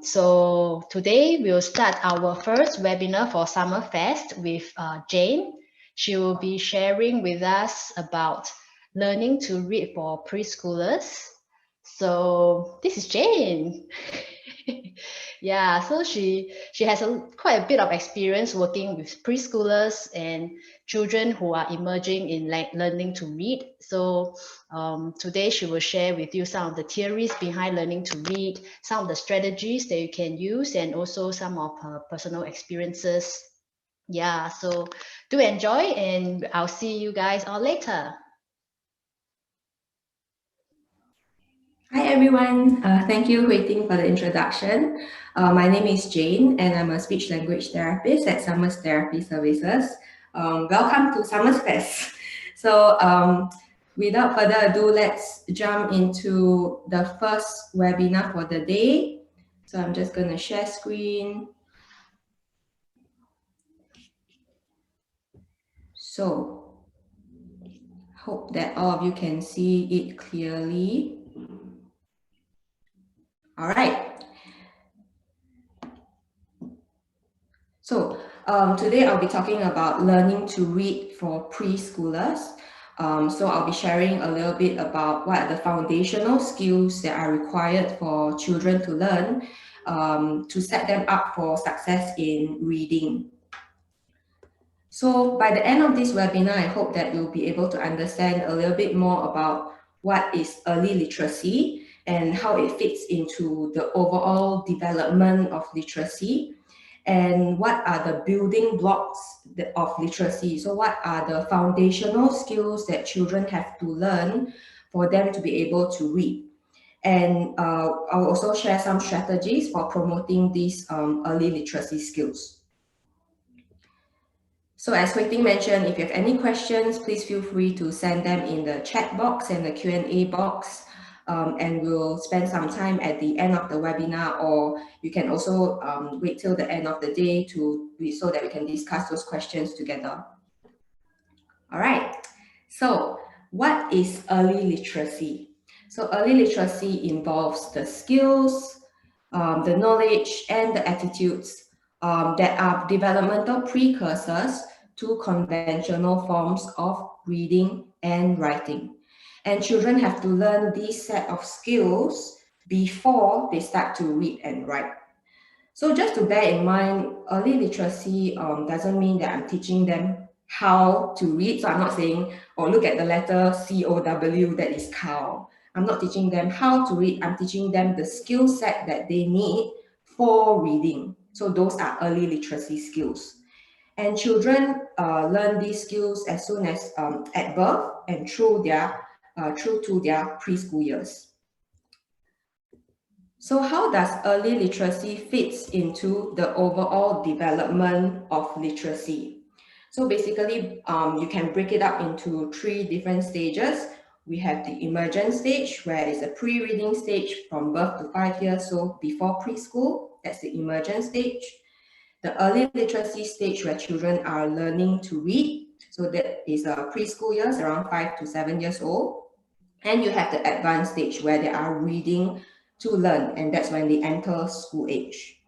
So today we'll start our first webinar for Summer Fest with Jayne. She will be sharing with us about learning to read for preschoolers. So this is Jayne. Yeah, so she has quite a bit of experience working with preschoolers and children who are emerging in learning to read. So today she will share with you some of the theories behind learning to read, some of the strategies that you can use, and also some of her personal experiences. Yeah, so do enjoy, and I'll see you guys all later. Hi everyone, thank you waiting for the introduction. My name is Jayne and I'm a speech language therapist at Summers Therapy Services. Welcome to Summers Fest. So without further ado, let's jump into the first webinar for the day. So I'm just going to share screen. So hope that all of you can see it clearly. All right. So today I'll be talking about learning to read for preschoolers. So I'll be sharing a little bit about what are the foundational skills that are required for children to learn to set them up for success in reading. So by the end of this webinar, I hope that you'll be able to understand a little bit more about what is early literacy and how it fits into the overall development of literacy, and what are the building blocks of literacy. So what are the foundational skills that children have to learn for them to be able to read. And I'll also share some strategies for promoting these early literacy skills. So as Hui Ting mentioned, if you have any questions, please feel free to send them in the chat box and the Q&A box. And we'll spend some time at the end of the webinar, or you can also wait till the end of the day so that we can discuss those questions together. All right, so what is early literacy? So early literacy involves the skills, the knowledge, and the attitudes that are developmental precursors to conventional forms of reading and writing. And children have to learn these set of skills before they start to read and write. So just to bear in mind, early literacy doesn't mean that I'm teaching them how to read. So I'm not saying, oh, look at the letter C-O-W, that is cow. I'm not teaching them how to read. I'm teaching them the skill set that they need for reading. So those are early literacy skills. And children learn these skills as soon as at birth and through to their preschool years. So how does early literacy fits into the overall development of literacy? So basically, you can break it up into 3 different stages. We have the emergent stage, where it's a pre-reading stage from birth to 5 years, so before preschool. That's the emergent stage. The early literacy stage, where children are learning to read. So that is preschool years, around 5 to 7 years old. And you have the advanced stage, where they are reading to learn, and that's when they enter school age.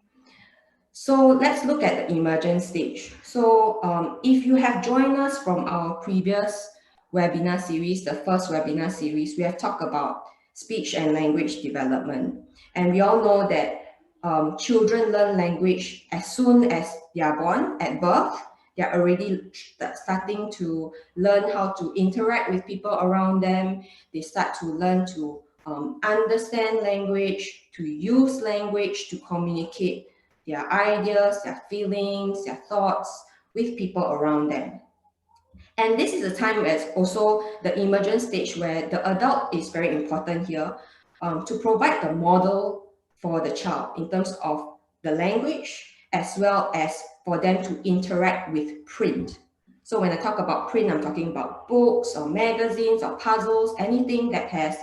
So let's look at the emergent stage. So if you have joined us from our previous webinar series, the first webinar series, we have talked about speech and language development. And we all know that children learn language as soon as they are born, at birth. They're already starting to learn how to interact with people around them. They start to learn to understand language, to use language to communicate their ideas, their feelings, their thoughts with people around them. And this is a time where it's also the emergent stage, where the adult is very important here to provide the model for the child in terms of the language, as well as for them to interact with print. So when I talk about print, I'm talking about books or magazines or puzzles, anything that has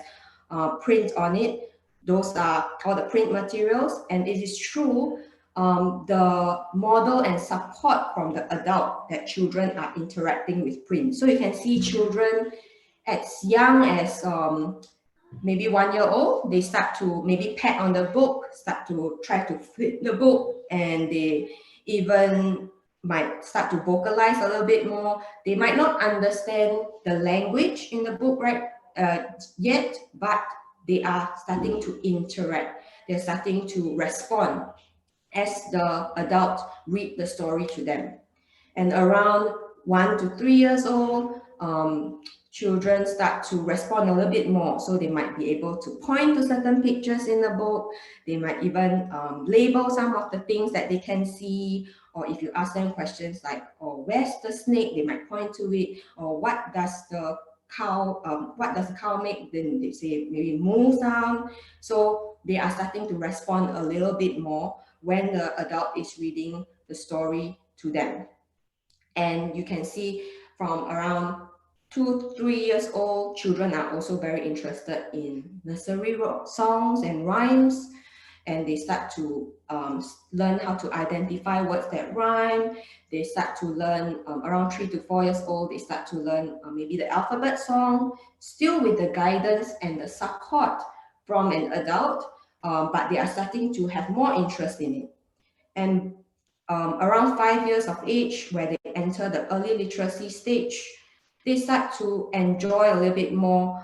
print on it. Those are all the print materials. And it is true, the model and support from the adult that children are interacting with print. So you can see children as young as maybe 1 year old, they start to maybe pat on the book, start to try to flip the book, and they even might start to vocalize a little bit more. They might not understand the language in the book yet, but they are starting to interact. They're starting to respond as the adult read the story to them. And around 1 to 3 years old, children start to respond a little bit more. So they might be able to point to certain pictures in the book. They might even label some of the things that they can see. Or if you ask them questions like, "Oh, where's the snake?" they might point to it. Or what does the cow make? Then they say maybe moo sound. So they are starting to respond a little bit more when the adult is reading the story to them. And you can see from around 2 to 3 years old, children are also very interested in nursery songs and rhymes, and they start to learn how to identify words that rhyme. They start to learn around 3 to 4 years old, they start to learn maybe the alphabet song, still with the guidance and the support from an adult, but they are starting to have more interest in it. And around 5 years of age, where they enter the early literacy stage, they start to enjoy a little bit more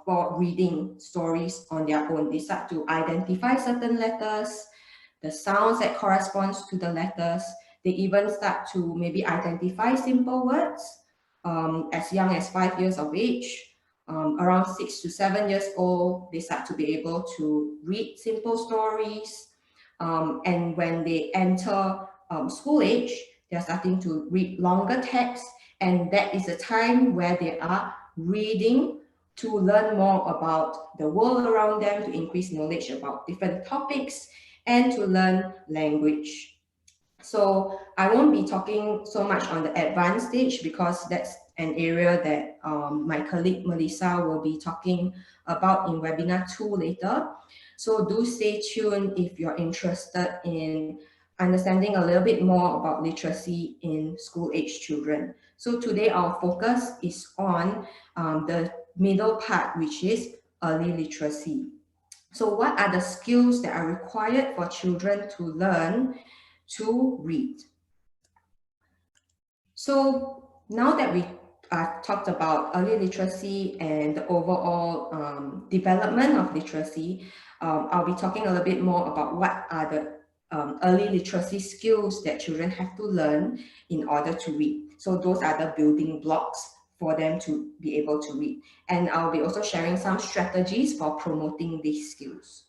for reading stories on their own. They start to identify certain letters, the sounds that corresponds to the letters. They even start to maybe identify simple words as young as 5 years of age. Around 6 to 7 years old, they start to be able to read simple stories. And when they enter school age, they're starting to read longer texts, and that is a time where they are reading to learn more about the world around them, to increase knowledge about different topics, and to learn language. So I won't be talking so much on the advanced stage because that's an area that my colleague Melissa will be talking about in webinar 2 later. So do stay tuned if you're interested in understanding a little bit more about literacy in school age children. So today our focus is on the middle part, which is early literacy. So what are the skills that are required for children to learn to read? So now that we talked about early literacy and the overall development of literacy, I'll be talking a little bit more about what are the early literacy skills that children have to learn in order to read. So those are the building blocks for them to be able to read. And I'll be also sharing some strategies for promoting these skills.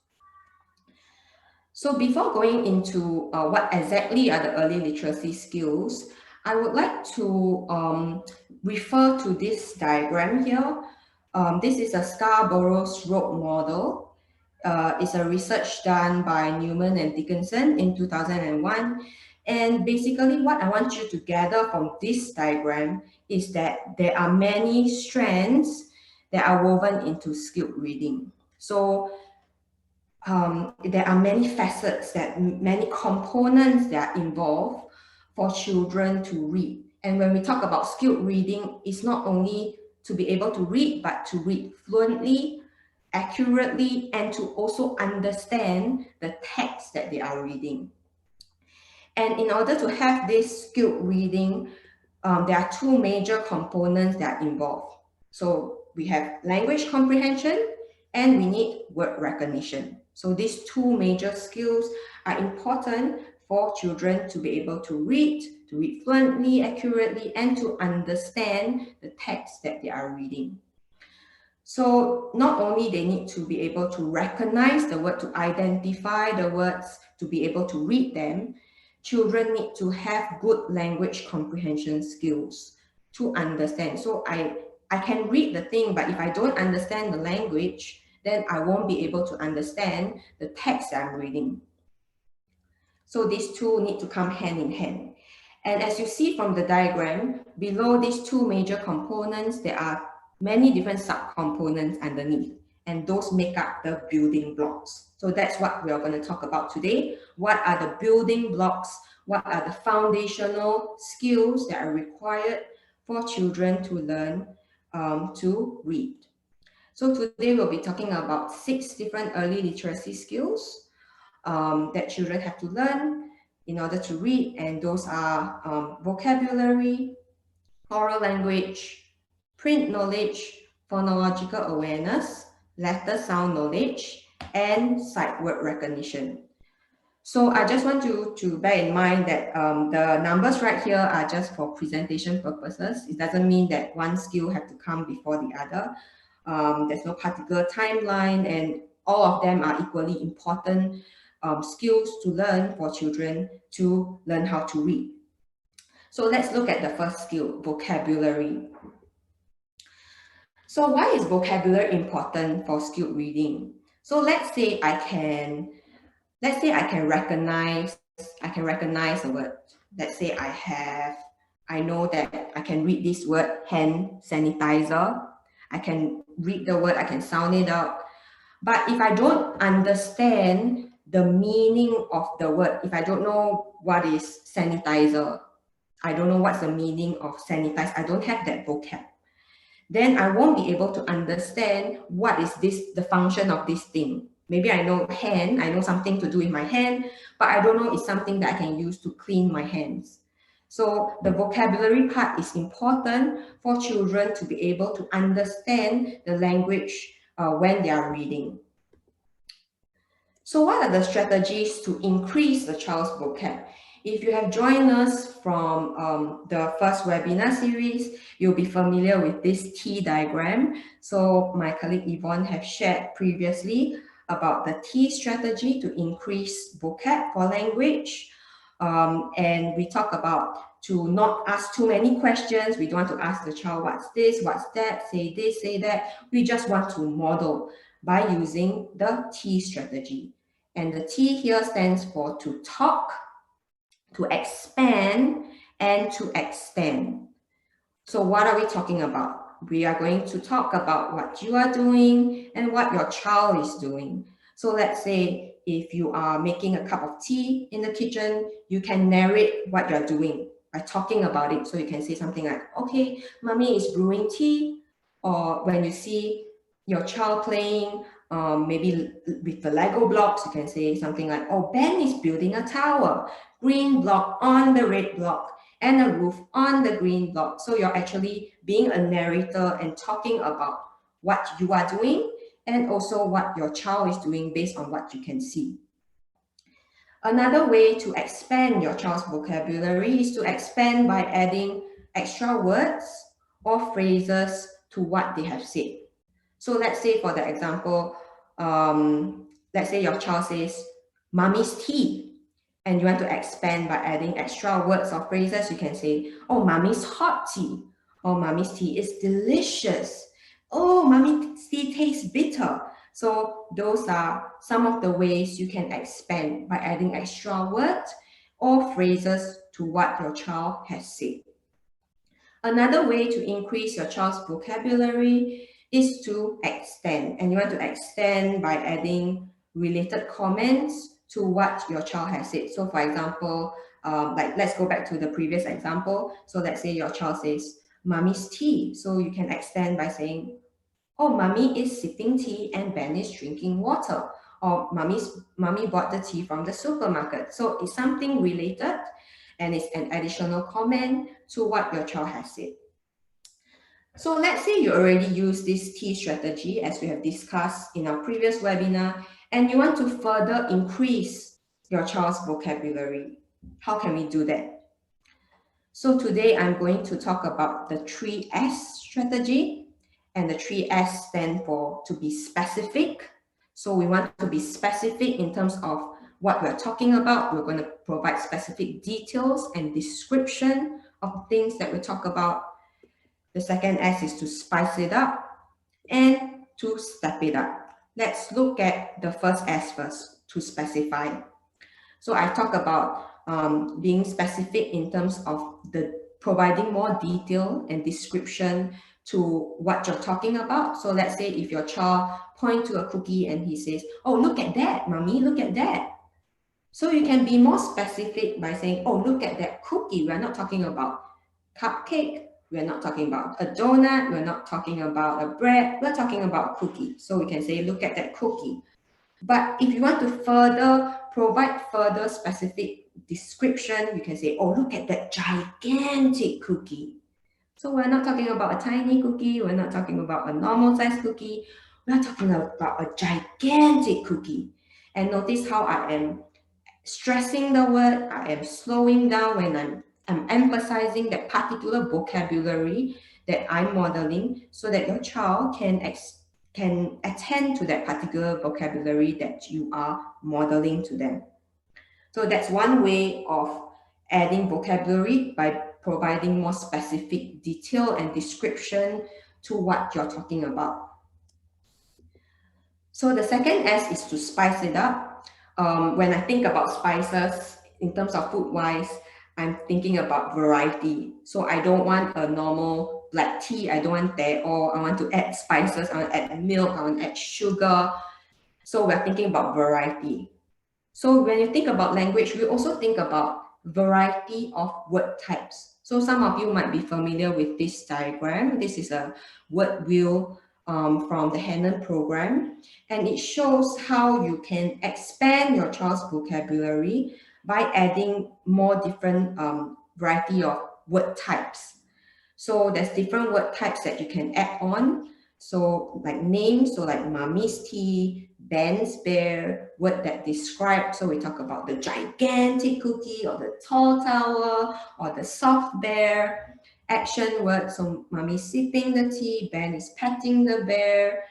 So before going into what exactly are the early literacy skills, I would like to refer to this diagram here. This is a Scarborough's road model. It's a research done by Newman and Dickinson in 2001. And basically what I want you to gather from this diagram is that there are many strands that are woven into skilled reading. So there are many facets, many components that are involved for children to read. And when we talk about skilled reading, it's not only to be able to read, but to read fluently, accurately, and to also understand the text that they are reading. And in order to have this skilled reading, there are two major components that are involved. So we have language comprehension and we need word recognition. So these two major skills are important for children to be able to read fluently, accurately, and to understand the text that they are reading. So not only they need to be able to recognize the word, to identify the words, to be able to read them, children need to have good language comprehension skills to understand. So I can read the thing, but if I don't understand the language, then I won't be able to understand the text I'm reading. So these two need to come hand in hand. And as you see from the diagram, below these two major components, there are many different subcomponents underneath, and those make up the building blocks. So that's what we are going to talk about today. What are the building blocks? What are the foundational skills that are required for children to learn to read? So today we'll be talking about 6 different early literacy skills that children have to learn in order to read, and those are vocabulary, oral language, print knowledge, phonological awareness, letter sound knowledge, and sight word recognition. So I just want you to bear in mind that the numbers right here are just for presentation purposes. It doesn't mean that one skill have to come before the other. There's no particular timeline, and all of them are equally important skills to learn for children to learn how to read. So let's look at the first skill, vocabulary. So why is vocabulary important for skilled reading? So let's say I can recognize a word. Let's say I know that I can read this word, hand sanitizer. I can read the word, I can sound it out. But if I don't understand the meaning of the word, if I don't know what is sanitizer, I don't know what's the meaning of sanitize, I don't have that vocab, then I won't be able to understand what is the function of this thing. Maybe I know hand, I know something to do with my hand, but I don't know it's something that I can use to clean my hands. So the vocabulary part is important for children to be able to understand the language when they are reading. So what are the strategies to increase the child's vocab? If you have joined us from the first webinar series, you'll be familiar with this T diagram. So my colleague Yvonne have shared previously about the T strategy to increase vocab for language. And we talk about to not ask too many questions. We don't want to ask the child, what's this, what's that, say this, say that. We just want to model by using the T strategy. And the T here stands for to talk, to expand, and to extend. So what are we talking about? We are going to talk about what you are doing and what your child is doing. So let's say if you are making a cup of tea in the kitchen, you can narrate what you're doing by talking about it. So you can say something like, okay, mommy is brewing tea. Or when you see your child playing, maybe with the Lego blocks, you can say something like, oh, Ben is building a tower, green block on the red block, and a roof on the green block. So you're actually being a narrator and talking about what you are doing and also what your child is doing based on what you can see. Another way to expand your child's vocabulary is to expand by adding extra words or phrases to what they have said. So let's say for the example, let's say your child says, mommy's tea, and you want to expand by adding extra words or phrases. You can say, oh, mommy's hot tea, or mommy's tea is delicious. Oh, mommy's tea tastes bitter. So those are some of the ways you can expand by adding extra words or phrases to what your child has said. Another way to increase your child's vocabulary is to extend, and you want to extend by adding related comments to what your child has said. So for example, like let's go back to the previous example. So let's say your child says, mommy's tea. So you can extend by saying, oh, mommy is sipping tea and Ben is drinking water. Or mommy bought the tea from the supermarket. So it's something related and it's an additional comment to what your child has said. So let's say you already use this T strategy as we have discussed in our previous webinar, and you want to further increase your child's vocabulary. How can we do that? So today I'm going to talk about the 3S strategy, and the 3S stand for to be specific. So we want to be specific in terms of what we're talking about. We're going to provide specific details and description of things that we talk about. The second S is to spice it up and to step it up. Let's look at the first S first, to specify. So I talk about being specific in terms of the providing more detail and description to what you're talking about. So let's say if your child points to a cookie and he says, oh, look at that, mommy, look at that. So you can be more specific by saying, oh, look at that cookie. We're not talking about cupcake. We're not talking about a donut. We're not talking about a bread. We're talking about cookie. So we can say, look at that cookie. But if you want to provide further specific description, you can say, oh, look at that gigantic cookie. So we're not talking about a tiny cookie. We're not talking about a normal size cookie. We're talking about a gigantic cookie. And notice how I am stressing the word, I am slowing down when I'm emphasizing that particular vocabulary that I'm modeling so that your child can attend to that particular vocabulary that you are modeling to them. So that's one way of adding vocabulary, by providing more specific detail and description to what you're talking about. So the second S is to spice it up. When I think about spices in terms of food wise, I'm thinking about variety. So I don't want a normal black tea. I don't want that. Or I want to add spices. I want to add milk. I want to add sugar. So we're thinking about variety. So when you think about language, we also think about variety of word types. So some of you might be familiar with this diagram. This is a word wheel from the Hannon program, and it shows how you can expand your child's vocabulary by adding more different variety of word types. So there's different word types that you can add on. So like names, so like mommy's tea, Ben's bear, word that describe. So we talk about the gigantic cookie or the tall tower or the soft bear. Action words, so mommy's sipping the tea, Ben is petting the bear.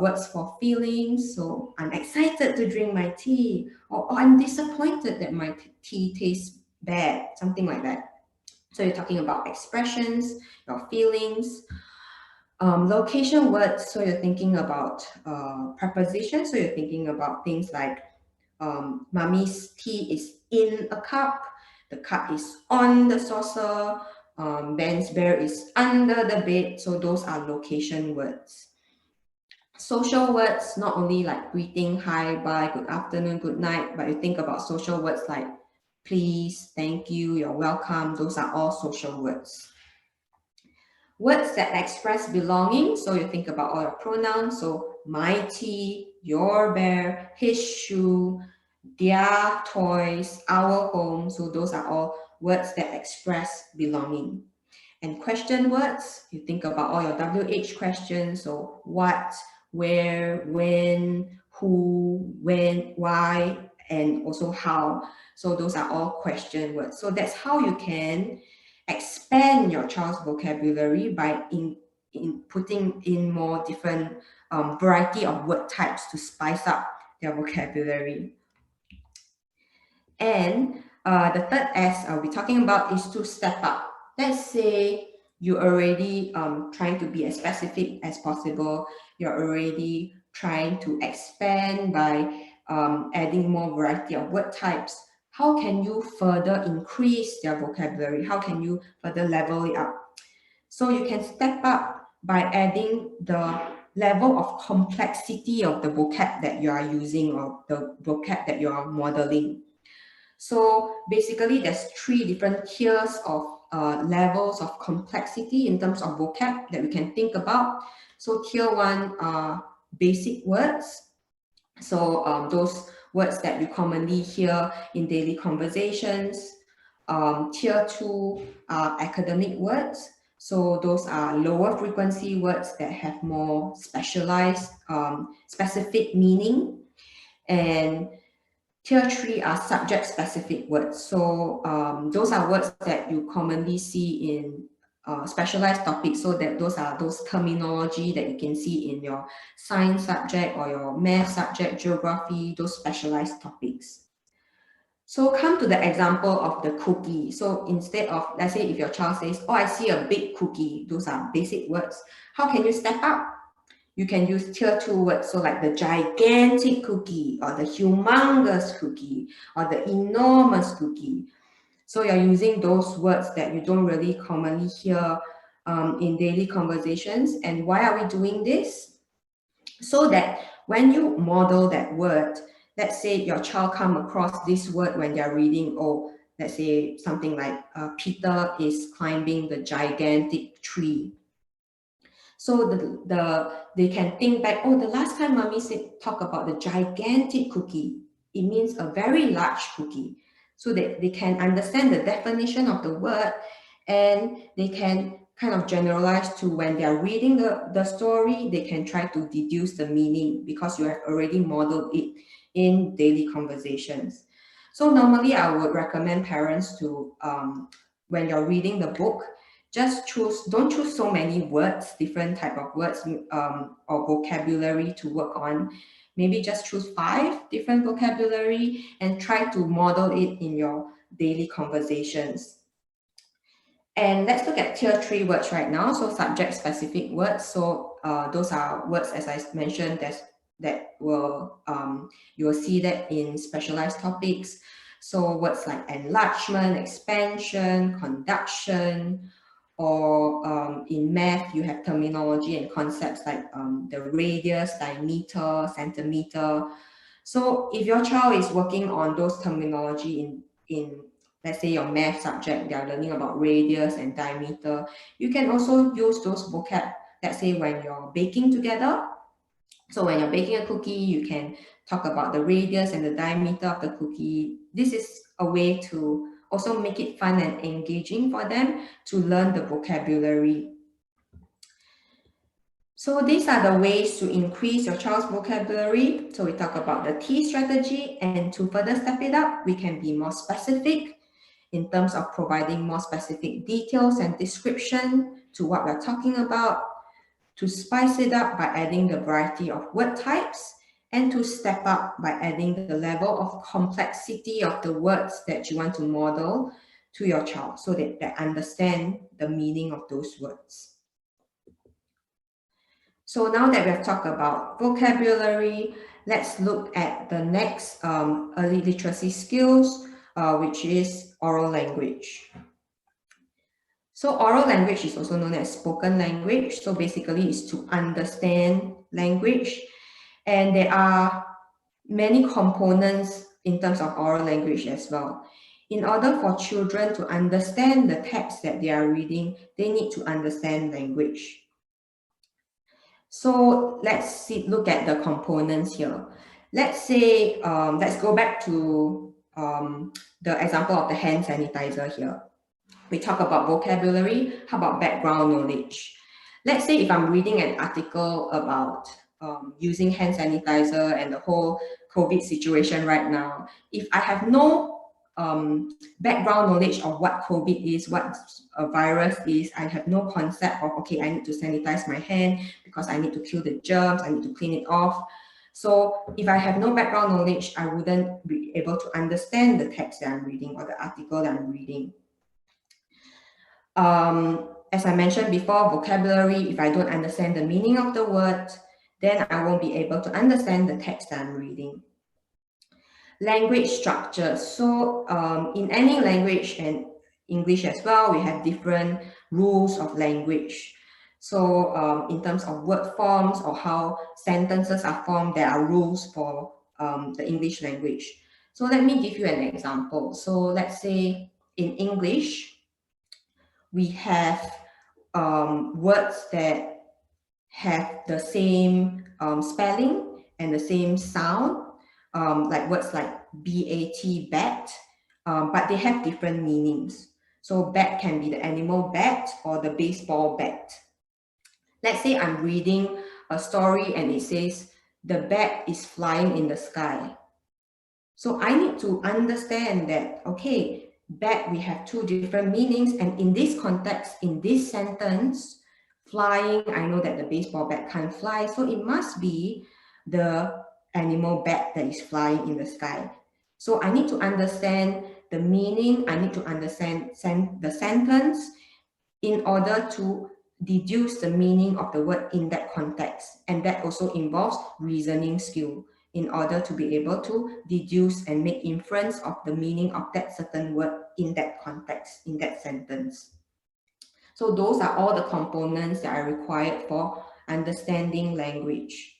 Words for feelings, so I'm excited to drink my tea, or I'm disappointed that my tea tastes bad, something like that. So you're talking about expressions, your feelings. Location words, so you're thinking about prepositions, so you're thinking about things like mommy's tea is in a cup, the cup is on the saucer, Ben's bear is under the bed, so those are location words. Social words, not only like greeting, hi, bye, good afternoon, good night, but you think about social words like please, thank you, you're welcome, those are all social words. Words that express belonging, so you think about all your pronouns, so my tea, your bear, his shoe, their toys, our home, so those are all words that express belonging. And question words, you think about all your WH questions, so what, where, when, who, when, why, and also how. So those are all question words. So that's how you can expand your child's vocabulary by putting in more different variety of word types to spice up their vocabulary. And the third S I'll be talking about is to step up. Let's say you're already trying to be as specific as possible. You're already trying to expand by adding more variety of word types. How can you further increase their vocabulary? How can you further level it up? So you can step up by adding the level of complexity of the vocab that you are using or the vocab that you are modeling. So basically, there's 3 different tiers of levels of complexity in terms of vocab that we can think about. So tier 1 are basic words. So those words that you commonly hear in daily conversations. Tier 2 are academic words. So those are lower frequency words that have more specialized, specific meaning. And Tier 3 are subject-specific words. So those are words that you commonly see in specialized topics. So that those are those terminology that you can see in your science subject or your math subject, geography, those specialized topics. So come to the example of the cookie. So instead of, let's say if your child says, oh, I see a big cookie, those are basic words. How can you step up? You can use tier 2 words, so like the gigantic cookie or the humongous cookie or the enormous cookie. So you're using those words that you don't really commonly hear in daily conversations. And why are we doing this? So that when you model that word, let's say your child come across this word when they're reading, oh, let's say something like Peter is climbing the gigantic tree. So they can think back, oh, the last time mommy said talk about the gigantic cookie, it means a very large cookie. So that they can understand the definition of the word, and they can kind of generalize to when they are reading the story, they can try to deduce the meaning because you have already modeled it in daily conversations. So normally I would recommend parents to, when you're reading the book, just don't choose so many words, different type of words or vocabulary to work on. Maybe just choose 5 different vocabulary and try to model it in your daily conversations. And let's look at tier 3 words right now. So subject specific words. So those are words, as I mentioned, that will you will see that in specialized topics. So words like enlargement, expansion, conduction, or in math, you have terminology and concepts like the radius, diameter, centimeter. So if your child is working on those terminology in let's say your math subject, they are learning about radius and diameter, you can also use those vocab, let's say when you're baking together. So when you're baking a cookie, you can talk about the radius and the diameter of the cookie. This is a way to also make it fun and engaging for them to learn the vocabulary. So these are the ways to increase your child's vocabulary. So we talk about the T strategy, and to further step it up, we can be more specific in terms of providing more specific details and description to what we're talking about, to spice it up by adding the variety of word types, and to step up by adding the level of complexity of the words that you want to model to your child so that they understand the meaning of those words. So now that we have talked about vocabulary, let's look at the next early literacy skills, which is oral language. So oral language is also known as spoken language. So basically it's to understand language. And there are many components in terms of oral language as well. In order for children to understand the text that they are reading, they need to understand language. So let's look at the components here. Let's say, let's go back to the example of the hand sanitizer here. We talk about vocabulary. How about background knowledge? Let's say if I'm reading an article about using hand sanitizer and the whole COVID situation right now, if I have no background knowledge of what COVID is, what a virus is, I have no concept of, okay, I need to sanitize my hand because I need to kill the germs, I need to clean it off. So if I have no background knowledge, I wouldn't be able to understand the text that I'm reading or the article that I'm reading. As I mentioned before, vocabulary, if I don't understand the meaning of the word, then I won't be able to understand the text that I'm reading. Language structure. So in any language, and English as well, we have different rules of language. So in terms of word forms or how sentences are formed, there are rules for the English language. So let me give you an example. So let's say in English, we have words that have the same spelling and the same sound, like words like B-A-T, bat, but they have different meanings. So bat can be the animal bat or the baseball bat. Let's say I'm reading a story and it says, the bat is flying in the sky. So I need to understand that, okay, bat, we have 2 different meanings. And in this context, in this sentence, flying, I know that the baseball bat can't fly. So it must be the animal bat that is flying in the sky. So I need to understand the meaning. I need to understand the sentence in order to deduce the meaning of the word in that context. And that also involves reasoning skill in order to be able to deduce and make inference of the meaning of that certain word in that context, in that sentence. So those are all the components that are required for understanding language.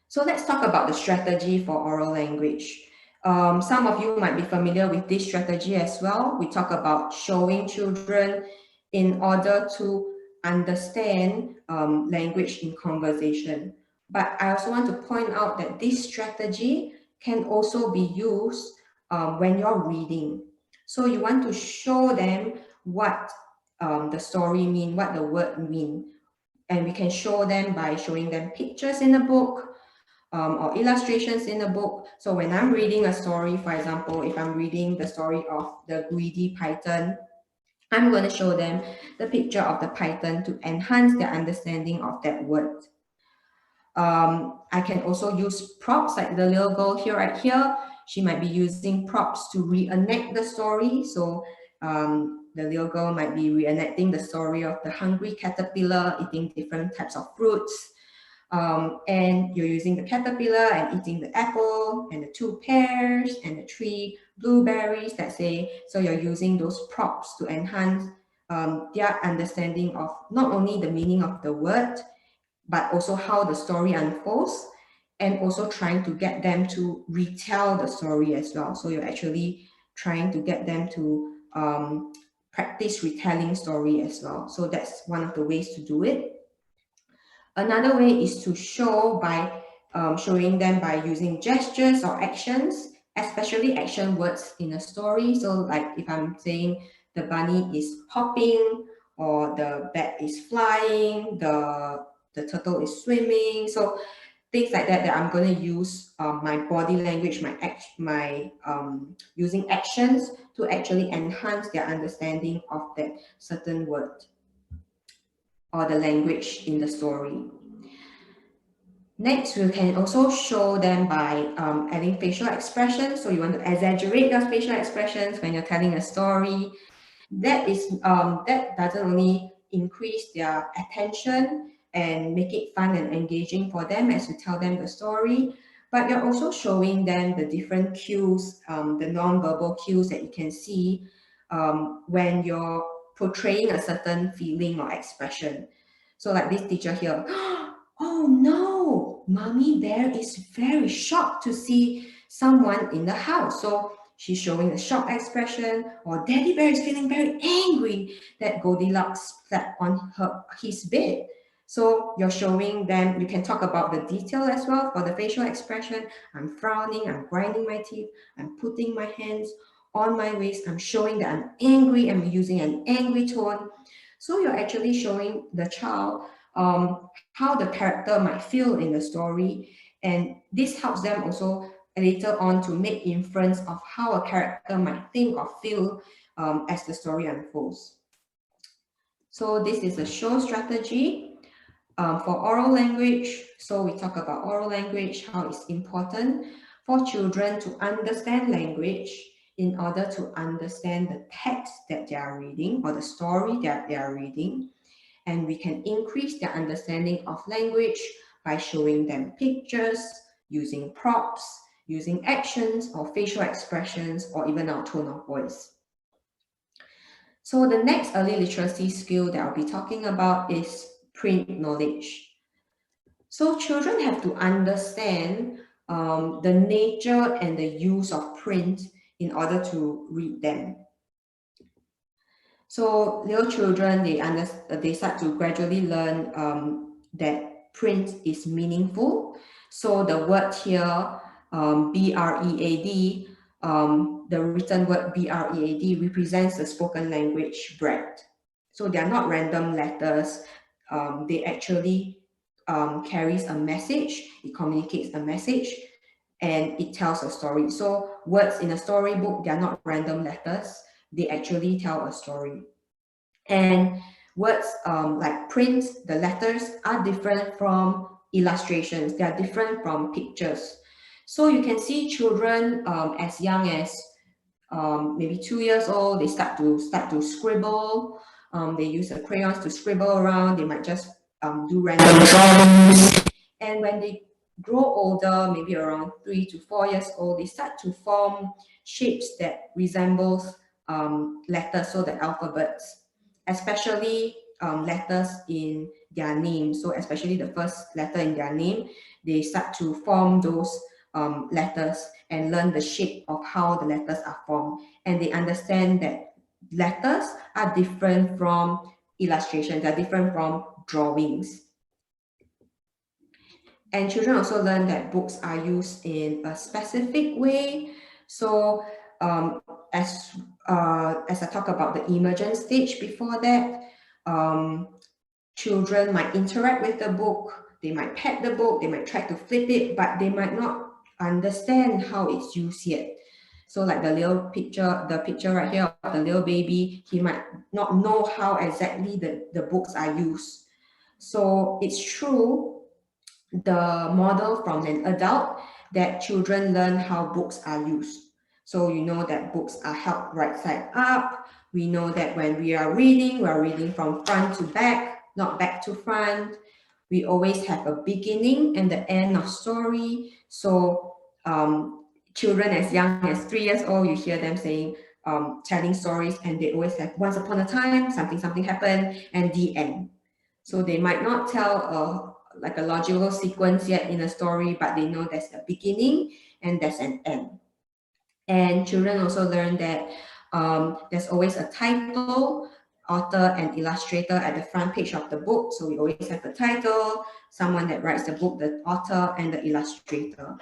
So let's talk about the strategy for oral language. Some of you might be familiar with this strategy as well. We talk about showing children in order to understand language in conversation. But I also want to point out that this strategy can also be used when you're reading. So you want to show them what the story mean, what the word mean. And we can show them by showing them pictures in the book, or illustrations in the book. So when I'm reading a story, for example, if I'm reading the story of the greedy python, I'm going to show them the picture of the python to enhance their understanding of that word. I can also use props like the little girl here, right here. She might be using props to reenact the story. So the little girl might be reenacting the story of the hungry caterpillar eating different types of fruits. And you're using the caterpillar and eating the apple and the 2 pears and the 3 blueberries, let's say. So you're using those props to enhance their understanding of not only the meaning of the word, but also how the story unfolds, and also trying to get them to retell the story as well. So you're actually trying to get them to practice retelling story as well. So that's one of the ways to do it. Another way is to show by showing them by using gestures or actions, especially action words in a story. So like if I'm saying the bunny is hopping, or the bat is flying, the turtle is swimming. So things like that, that I'm going to use my body language, my using actions to actually enhance their understanding of that certain word or the language in the story. Next, we can also show them by adding facial expressions. So you want to exaggerate those facial expressions when you're telling a story. That doesn't only increase their attention and make it fun and engaging for them as you tell them the story, but you're also showing them the different cues, the non-verbal cues that you can see when you're portraying a certain feeling or expression. So like this teacher here, oh no, Mommy Bear is very shocked to see someone in the house. So she's showing a shocked expression, or Daddy Bear is feeling very angry that Goldilocks slept on his bed. So you're showing them, you can talk about the detail as well for the facial expression. I'm frowning, I'm grinding my teeth, I'm putting my hands on my waist, I'm showing that I'm angry, I'm using an angry tone. So you're actually showing the child how the character might feel in the story, and this helps them also later on to make inference of how a character might think or feel as the story unfolds. So this is a show strategy for oral language. So we talk about oral language, how it's important for children to understand language in order to understand the text that they are reading or the story that they are reading. And we can increase their understanding of language by showing them pictures, using props, using actions or facial expressions, or even our tone of voice. So the next early literacy skill that I'll be talking about is print knowledge. So children have to understand the nature and the use of print in order to read them. So little children, they start to gradually learn that print is meaningful. So the word here, B-R-E-A-D, the written word B-R-E-A-D represents the spoken language bread. So they are not random letters. They actually carries a message, it communicates a message, and it tells a story. So words in a storybook, they are not random letters. They actually tell a story. And words like print, the letters are different from illustrations. They are different from pictures. So you can see children as young as maybe 2 years old, they start to scribble. They use the crayons to scribble around. They might just do random drawings. And when they grow older, maybe around 3 to 4 years old, they start to form shapes that resembles letters, so the alphabets, especially letters in their name. So especially the first letter in their name, they start to form those letters and learn the shape of how the letters are formed. And they understand that letters are different from illustrations, they're different from drawings. And children also learn that books are used in a specific way. So as I talk about the emergent stage before that, children might interact with the book, they might pet the book, they might try to flip it, but they might not understand how it's used yet. So like the picture right here of the little baby, he might not know how exactly the books are used. So it's true, the model from an adult, that children learn how books are used. So you know that books are held right side up. We know that when we are reading from front to back, not back to front. We always have a beginning and the end of story. So children as young as 3 years old, you hear them saying, telling stories, and they always have once upon a time, something happened, and the end. So they might not tell like a logical sequence yet in a story, but they know there's a beginning and there's an end. And children also learn that there's always a title, author and illustrator at the front page of the book. So we always have a title, someone that writes the book, the author and the illustrator.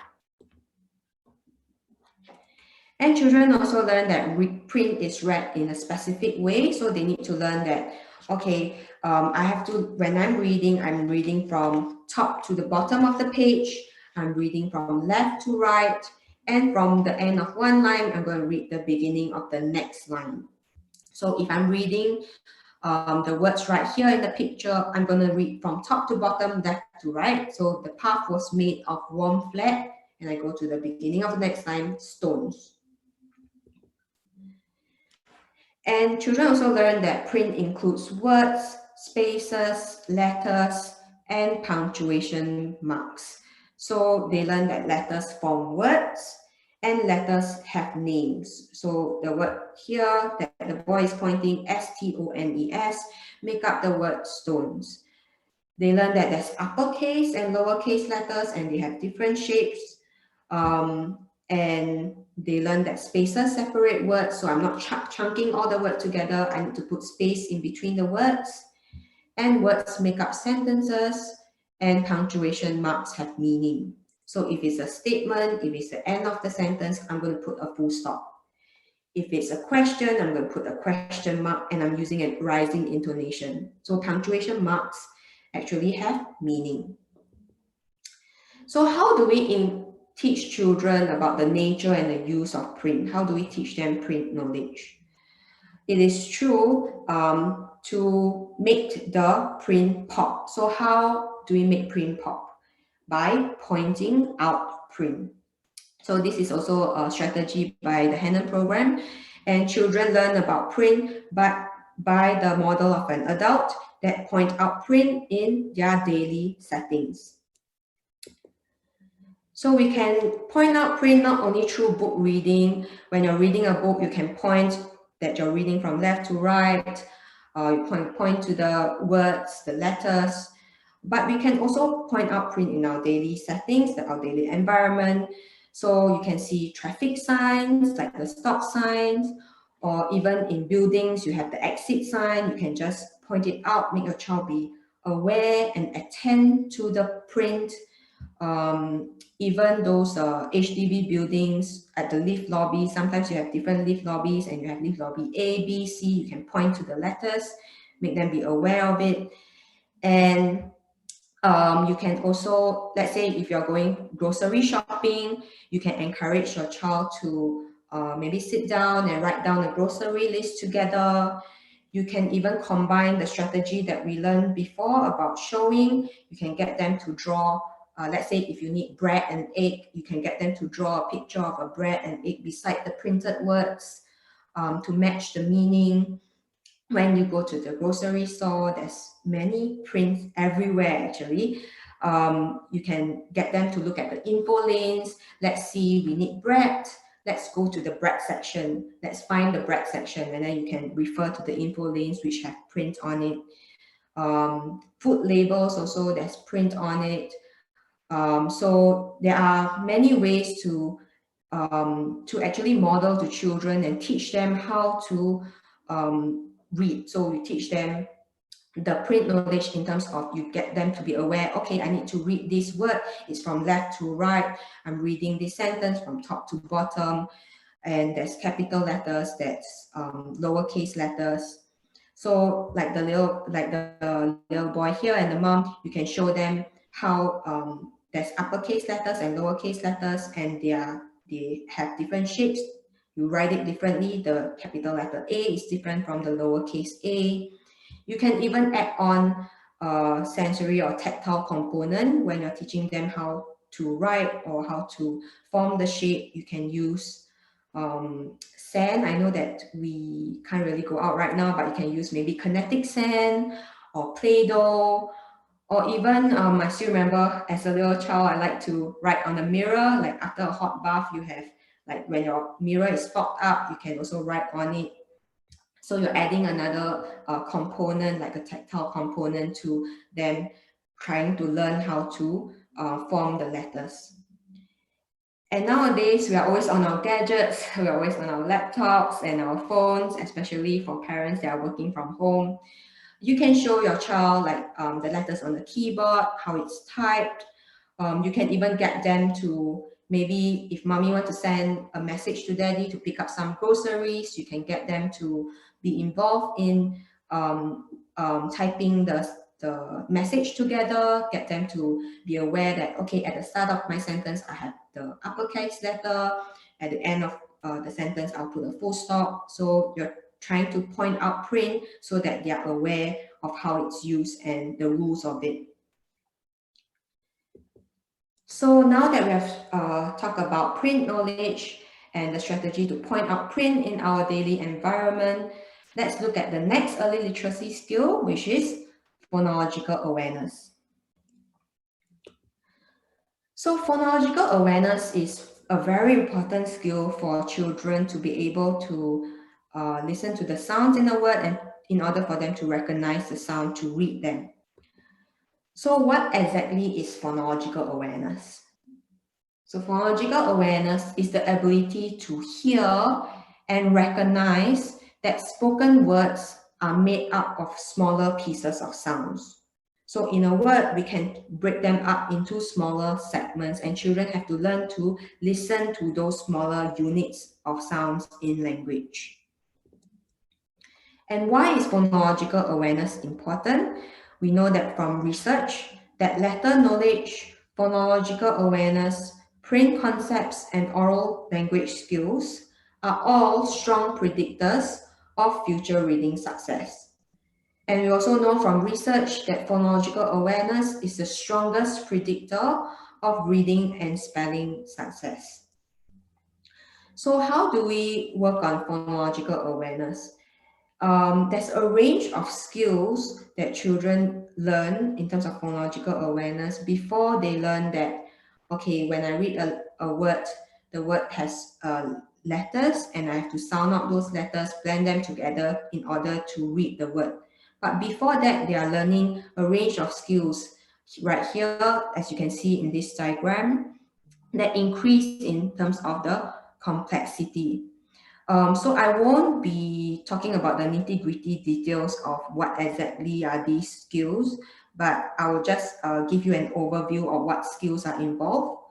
And children also learn that print is read in a specific way. So they need to learn that, okay, I have to, when I'm reading from top to the bottom of the page. I'm reading from left to right. And from the end of one line, I'm going to read the beginning of the next line. So if I'm reading the words right here in the picture, I'm going to read from top to bottom, left to right. So the path was made of warm flat. And I go to the beginning of the next line, stones. And children also learn that print includes words, spaces, letters, and punctuation marks. So they learn that letters form words and letters have names. So the word here that the boy is pointing, S-T-O-N-E-S, make up the word stones. They learn that there's uppercase and lowercase letters and they have different shapes. And they learn that spaces separate words, so I'm not chunking all the words together. I need to put space in between the words. And words make up sentences, and punctuation marks have meaning. So if it's a statement, if it's the end of the sentence, I'm going to put a full stop. If it's a question, I'm going to put a question mark, and I'm using a rising intonation. So punctuation marks actually have meaning. So how do we teach children about the nature and the use of print? How do we teach them print knowledge? It is true to make the print pop. So how do we make print pop? By pointing out print. So this is also a strategy by the Hannon program. And children learn about print but by the model of an adult that point out print in their daily settings. So we can point out print not only through book reading. When you're reading a book, you can point that you're reading from left to right. You point to the words, the letters. But we can also point out print in our daily settings, our daily environment. So you can see traffic signs like the stop signs, or even in buildings, you have the exit sign. You can just point it out, make your child be aware and attend to the print. Even those HDB buildings at the lift lobby, sometimes you have different lift lobbies and you have lift lobby A, B, C. You can point to the letters, make them be aware of it. And you can also, let's say if you're going grocery shopping, you can encourage your child to maybe sit down and write down a grocery list together. You can even combine the strategy that we learned before about showing. You can get them to draw. Let's say if you need bread and egg, you can get them to draw a picture of a bread and egg beside the printed words to match the meaning. When you go to the grocery store, there's many prints everywhere actually. You can get them to look at the info lanes. Let's see, we need bread. Let's go to the bread section. Let's find the bread section, and then you can refer to the info lanes which have print on it. Food labels also, there's print on it. So there are many ways to actually model to children and teach them how to read. So we teach them the print knowledge in terms of you get them to be aware, okay, I need to read this word, it's from left to right, I'm reading this sentence from top to bottom, and there's capital letters, that's lowercase letters. So like the little boy here and the mom, you can show them how there's uppercase letters and lowercase letters, and they have different shapes. You write it differently. The capital letter A is different from the lowercase a. You can even add on a sensory or tactile component when you're teaching them how to write or how to form the shape. You can use sand. I know that we can't really go out right now, but you can use maybe kinetic sand or Play-Doh, or even I still remember as a little child, I like to write on a mirror. Like after a hot bath, you have, like when your mirror is fogged up, you can also write on it. So you're adding another component, like a tactile component, to them trying to learn how to form the letters. And nowadays, we are always on our gadgets, we are always on our laptops and our phones, especially for parents that are working from home. You can show your child like the letters on the keyboard, how it's typed. You can even get them to, maybe if mommy wants to send a message to daddy to pick up some groceries, you can get them to be involved in typing the message together, get them to be aware that, okay, at the start of my sentence, I have the uppercase letter. At the end of the sentence, I'll put a full stop. So you're trying to point out print so that they are aware of how it's used and the rules of it. So now that we have talked about print knowledge and the strategy to point out print in our daily environment, let's look at the next early literacy skill, which is phonological awareness. So phonological awareness is a very important skill for children to be able to listen to the sounds in a word, and in order for them to recognize the sound to read them. So what exactly is phonological awareness? So phonological awareness is the ability to hear and recognize that spoken words are made up of smaller pieces of sounds. So in a word, we can break them up into smaller segments, and children have to learn to listen to those smaller units of sounds in language. And why is phonological awareness important? We know that from research that letter knowledge, phonological awareness, print concepts, and oral language skills are all strong predictors of future reading success. And we also know from research that phonological awareness is the strongest predictor of reading and spelling success. So how do we work on phonological awareness? There's a range of skills that children learn in terms of phonological awareness before they learn that, okay, when I read a word, the word has letters and I have to sound out those letters, blend them together in order to read the word. But before that, they are learning a range of skills right here, as you can see in this diagram, that increase in terms of the complexity. So I won't be talking about the nitty-gritty details of what exactly are these skills, but I will just give you an overview of what skills are involved.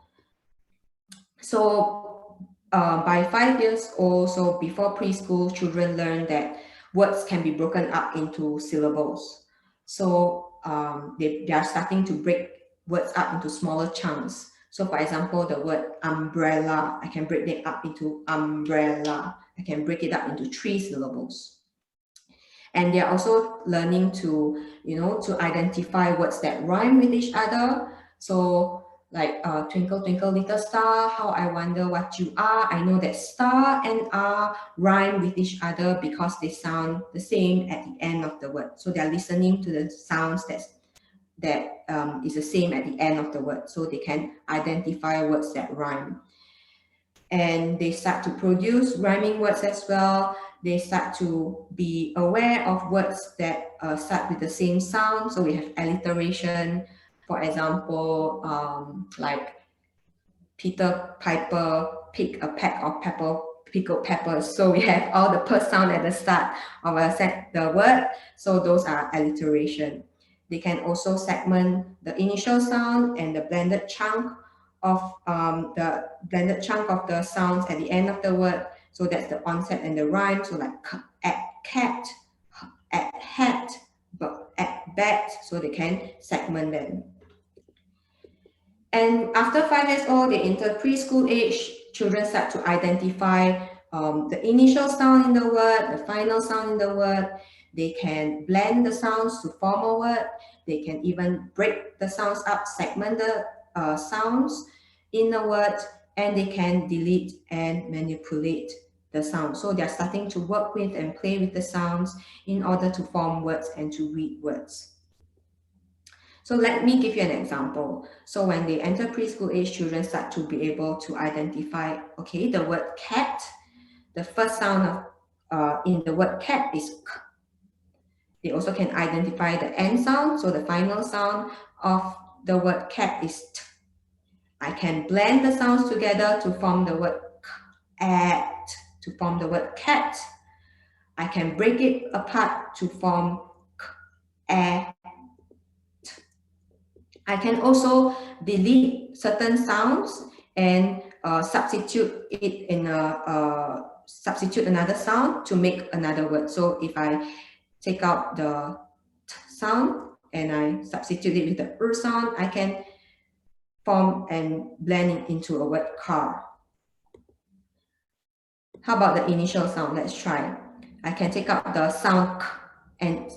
So by 5 years old, so before preschool, children learn that words can be broken up into syllables. So they are starting to break words up into smaller chunks. So for example, the word umbrella, I can break it up into umbrella. I can break it up into 3 syllables. And they're also learning to, to identify words that rhyme with each other. So like twinkle, twinkle, little star, how I wonder what you are. I know that star and are rhyme with each other because they sound the same at the end of the word. So they're listening to the sounds that is the same at the end of the word, so they can identify words that rhyme. And they start to produce rhyming words as well. They start to be aware of words that start with the same sound. So we have alliteration. For example, like Peter Piper pick a peck of pickled peppers. So we have all the per sound at the start of the word. So those are alliteration. They can also segment the initial sound and the blended chunk of the sounds at the end of the word. So that's the onset and the rhyme. So like at cat, at hat, but at bat. So they can segment them. And after 5 years old, they enter preschool age. Children start to identify the initial sound in the word, the final sound in the word. They can blend the sounds to form a word. They can even break the sounds up, segment the sounds in the word, and they can delete and manipulate the sound. So they're starting to work with and play with the sounds in order to form words and to read words. So let me give you an example. So when they enter preschool age, children start to be able to identify, okay, the word cat. The first sound of in the word cat is k. They also can identify the end sound. So the final sound of the word cat is t. I can blend the sounds together to form the word k, at, to form the word cat. I can break it apart to form k, a. I can also delete certain sounds and substitute it in substitute another sound to make another word. So if I take out the t sound and I substitute it with the sound, I can form and blend it into a word car. How about the initial sound? Let's try. I can take out the sound k and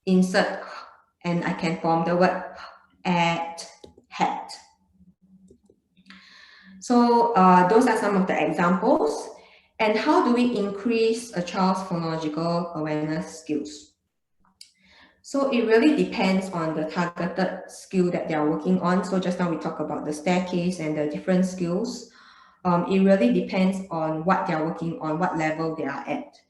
insert k, and I can form the word at, hat. So those are some of the examples. And how do we increase a child's phonological awareness skills? So it really depends on the targeted skill that they are working on. So just now we talked about the staircase and the different skills. It really depends on what they are working on, what level they are at.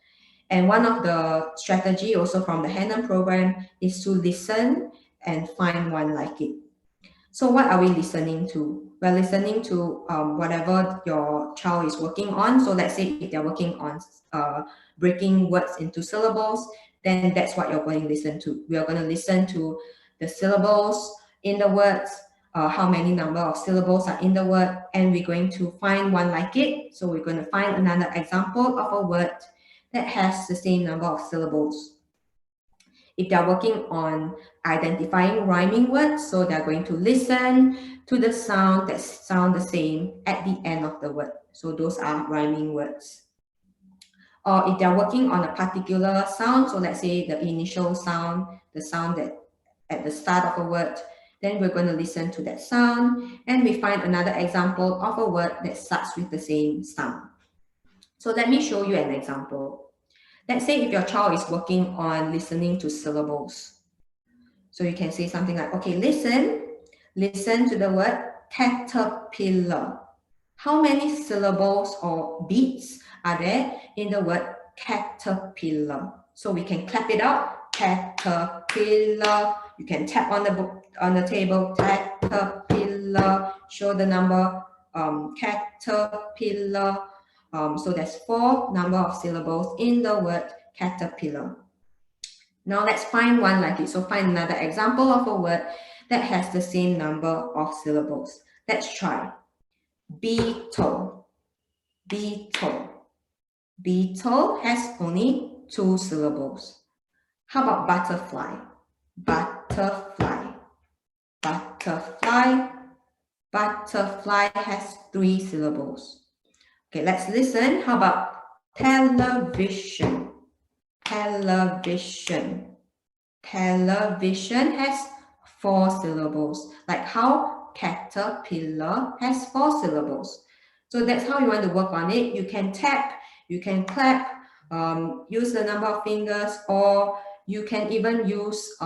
And one of the strategy also from the Hannon program is to listen and find one like it. So what are we listening to? We're listening to whatever your child is working on. So let's say if they're working on breaking words into syllables, then that's what you're going to listen to. We are going to listen to the syllables in the words, how many number of syllables are in the word, and we're going to find one like it. So we're going to find another example of a word that has the same number of syllables. If they're working on identifying rhyming words, so they're going to listen to the sound that sound the same at the end of the word. So those are rhyming words. Or if they're working on a particular sound, so let's say the initial sound, the sound that at the start of a word, then we're going to listen to that sound, and we find another example of a word that starts with the same sound. So let me show you an example. Let's say if your child is working on listening to syllables. So you can say something like, okay, listen to the word caterpillar. How many syllables or beats are there in the word caterpillar? So we can clap it out, caterpillar. You can tap on the table, caterpillar, show the number, caterpillar. So there's 4 number of syllables in the word caterpillar. Now let's find one like it. So find another example of a word that has the same number of syllables. Let's try. Beetle. Beetle. Beetle has only 2 syllables. How about butterfly? Butterfly. Butterfly. Butterfly has 3 syllables. Okay, let's listen. How about television? Television. Television has 4 syllables. Like how caterpillar has 4 syllables. So that's how you want to work on it. You can tap, you can clap, use the number of fingers, or you can even use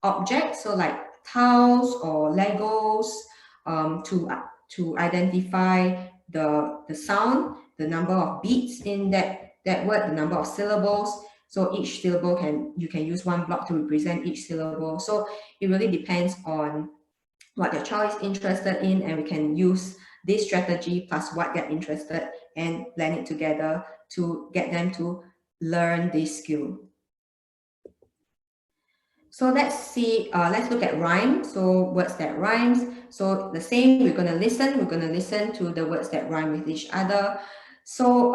objects, so like tiles or Legos, to identify the sound, the number of beats in that word, the number of syllables, So each syllable you can use one block to represent each syllable. So it really depends on what your child is interested in, and we can use this strategy plus what they're interested and blend it together to get them to learn this skill. So let's look at rhyme. So words that rhymes. So the same, we're going to listen to the words that rhyme with each other. So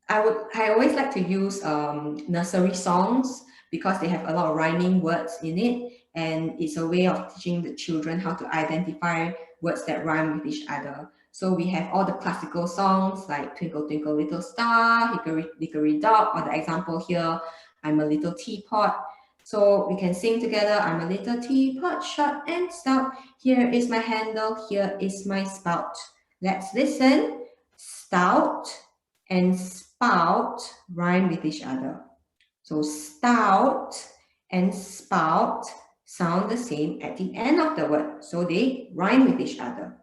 I always like to use nursery songs because they have a lot of rhyming words in it, and it's a way of teaching the children how to identify words that rhyme with each other. So we have all the classical songs like Twinkle Twinkle Little Star, Hickory Dickory Dock, or the example here, I'm a little teapot. So we can sing together, I'm a little teapot, short and stout. Here is my handle, here is my spout. Let's listen. Stout and spout rhyme with each other. So stout and spout sound the same at the end of the word. So they rhyme with each other.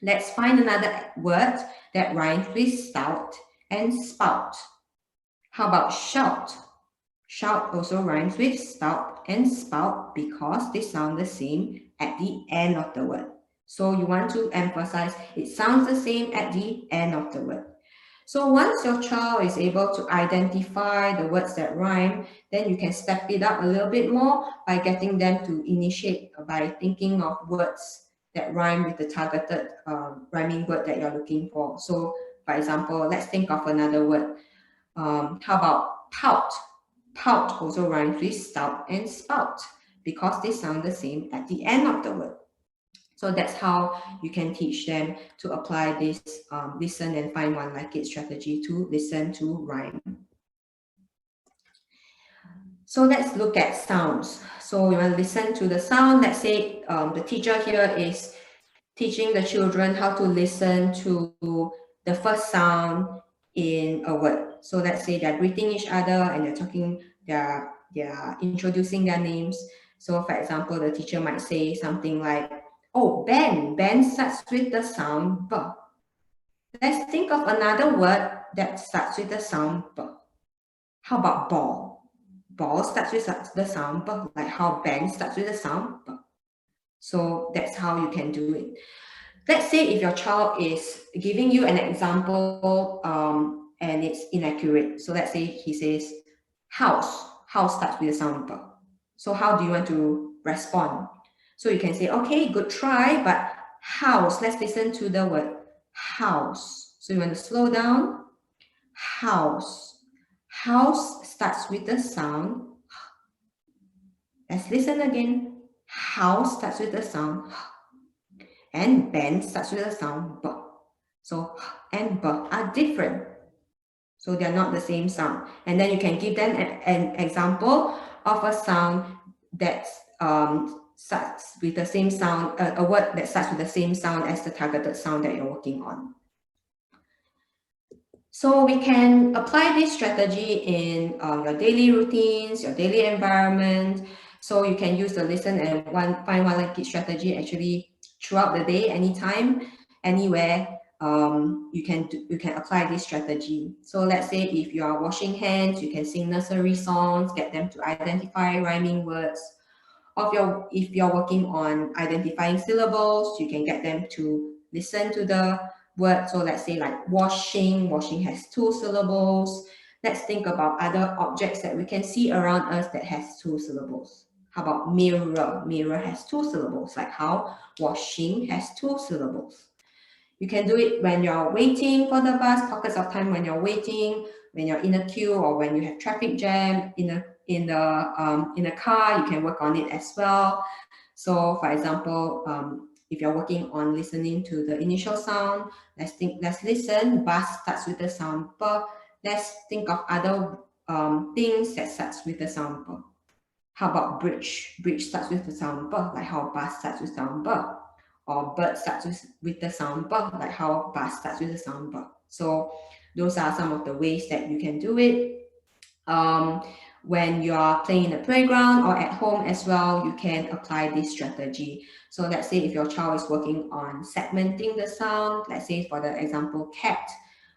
Let's find another word that rhymes with stout and spout. How about shout? Shout also rhymes with stout and spout because they sound the same at the end of the word. So you want to emphasize it sounds the same at the end of the word. So once your child is able to identify the words that rhyme, then you can step it up a little bit more by getting them to initiate by thinking of words that rhyme with the targeted rhyming word that you're looking for. So for example, let's think of another word. How about pout? Pout also rhymes with stout and spout because they sound the same at the end of the word. So that's how you can teach them to apply this listen and find one like it strategy to listen to rhyme. So let's look at sounds. So you want to listen to the sound. Let's say the teacher here is teaching the children how to listen to the first sound in a word. So let's say they're greeting each other and they're talking, they're introducing their names. So for example, the teacher might say something like, oh, Ben. Ben starts with the sound B. Let's think of another word that starts with the sound B. How about ball? Ball starts with the sound B, like how Ben starts with the sound B. So that's how you can do it. Let's say if your child is giving you an example and it's inaccurate. So let's say he says house. House starts with the sound B. So how do you want to respond? So you can say, okay, good try, but house. Let's listen to the word house. So you want to slow down. House. House starts with the sound. Let's listen again. House starts with the sound. And Ben starts with the sound B. So and B are different. So they're not the same sound. And then you can give them an example of a sound that starts with the same sound, a word that starts with the same sound as the targeted sound that you're working on. So we can apply this strategy in your daily routines, your daily environment. So you can use the listen and find one like it strategy actually throughout the day, anytime, anywhere. You can apply this strategy. So let's say if you are washing hands, you can sing nursery songs, get them to identify rhyming words. If you're working on identifying syllables, you can get them to listen to the word. So let's say like washing. Washing has 2 syllables. Let's think about other objects that we can see around us that has 2 syllables. How about mirror? Mirror has 2 syllables, like how washing has 2 syllables. You can do it when you're waiting for the bus, pockets of time when you're waiting, when you're in a queue, or when you have traffic jam in a car. You can work on it as well. So for example, if you're working on listening to the initial sound, let's listen. Bus starts with the sound B. Let's think of other things that starts with the sound B. How about bridge? Bridge starts with the sound B, like how bus starts with sound B. Or bird starts with the sound B, like how bus starts with the sound B. So those are some of the ways that you can do it. When you are playing in the playground or at home as well, you can apply this strategy. So let's say if your child is working on segmenting the sound, let's say for the example cat,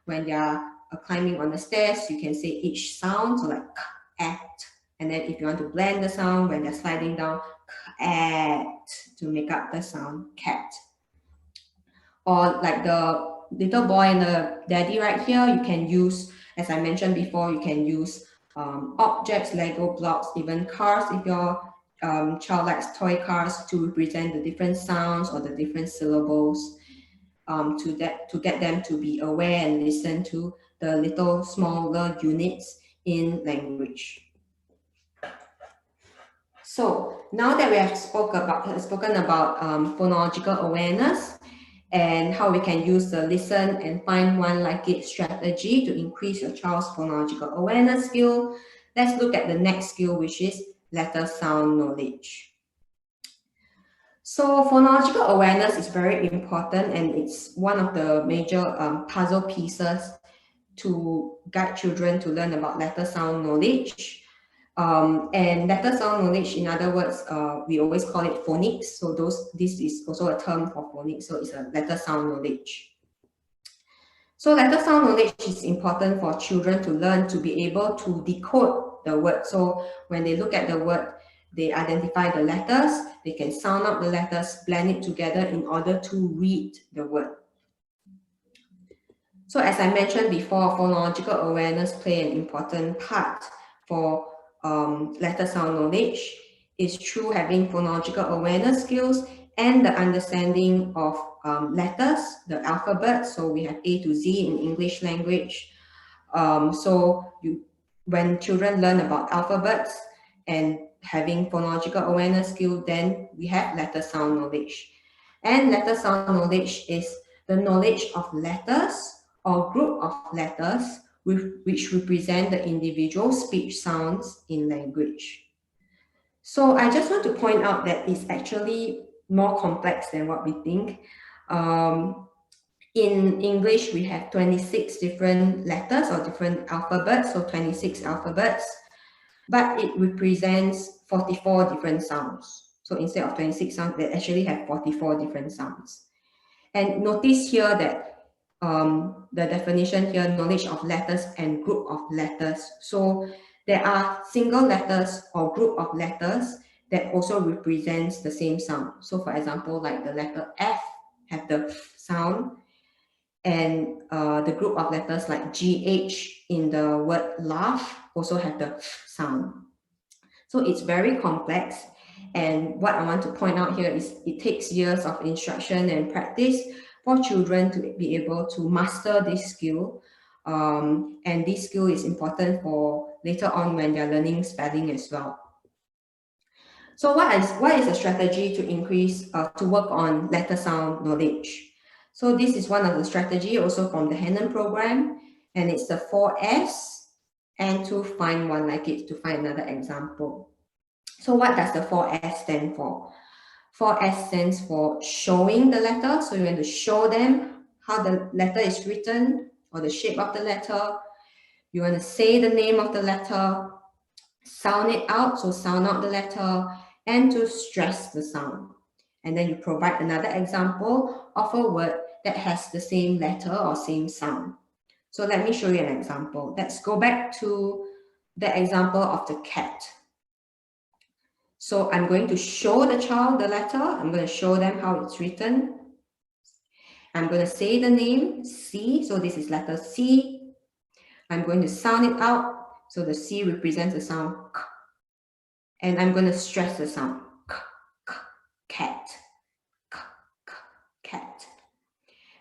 when they are climbing on the stairs, you can say each sound, so like at. And then if you want to blend the sound when they're sliding down, at, to make up the sound cat. Or like the little boy and the daddy right here, you can use, as I mentioned before, you can use objects, Lego blocks, even cars if your child likes toy cars, to represent the different sounds or the different syllables, to get them to be aware and listen to the little smaller units in language. So now that we have spoken about phonological awareness and how we can use the listen and find one like it strategy to increase your child's phonological awareness skill, let's look at the next skill, which is letter sound knowledge. So phonological awareness is very important, and it's one of the major puzzle pieces to guide children to learn about letter sound knowledge. And letter sound knowledge, in other words, we always call it phonics. So this is also a term for phonics. So it's a letter sound knowledge. So letter sound knowledge is important for children to learn to be able to decode the word. So when they look at the word, they identify the letters, they can sound out the letters, blend it together in order to read the word. So as I mentioned before, phonological awareness play an important part for letter sound knowledge. Is through having phonological awareness skills and the understanding of letters, the alphabet. So we have A to Z in English language. When children learn about alphabets and having phonological awareness skill, then we have letter sound knowledge. And letter sound knowledge is the knowledge of letters or group of letters which represent the individual speech sounds in language. So I just want to point out that it's actually more complex than what we think. In English, we have 26 different letters or different alphabets, so 26 alphabets, but it represents 44 different sounds. So instead of 26 sounds, they actually have 44 different sounds. And notice here that the definition here, knowledge of letters and group of letters. So there are single letters or group of letters that also represents the same sound. So for example, like the letter F have the F sound, and the group of letters like GH in the word laugh also have the F sound. So it's very complex. And what I want to point out here is it takes years of instruction and practice for children to be able to master this skill. And this skill is important for later on when they're learning spelling as well. So what is a strategy to increase, to work on letter sound knowledge? So this is one of the strategy also from the Hannon program, and it's the 4S, and to find one like it, to find another example. So what does the 4S stand for? 4S stands for showing the letter. So you want to show them how the letter is written or the shape of the letter. You want to say the name of the letter, sound it out, so sound out the letter, and to stress the sound. And then you provide another example of a word that has the same letter or same sound. So let me show you an example. Let's go back to the example of the cat. So I'm going to show the child the letter. I'm going to show them how it's written. I'm going to say the name, C. So this is letter C. I'm going to sound it out. So the C represents the sound K. And I'm going to stress the sound K, K, cat, K, K, cat.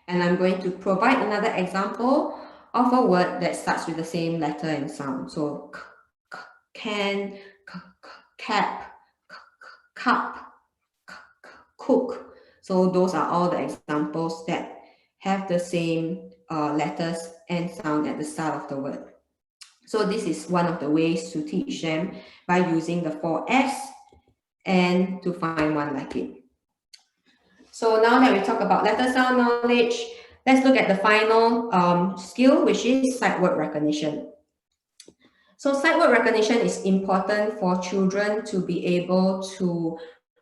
And I'm going to provide another example of a word that starts with the same letter and sound. So K, K, can, K, K, cap, cup, cook. So those are all the examples that have the same letters and sound at the start of the word. So this is one of the ways to teach them by using the 4S and to find one like it. So now that we talk about letter sound knowledge, let's look at the final skill, which is sight word recognition. So sight word recognition is important for children to be able to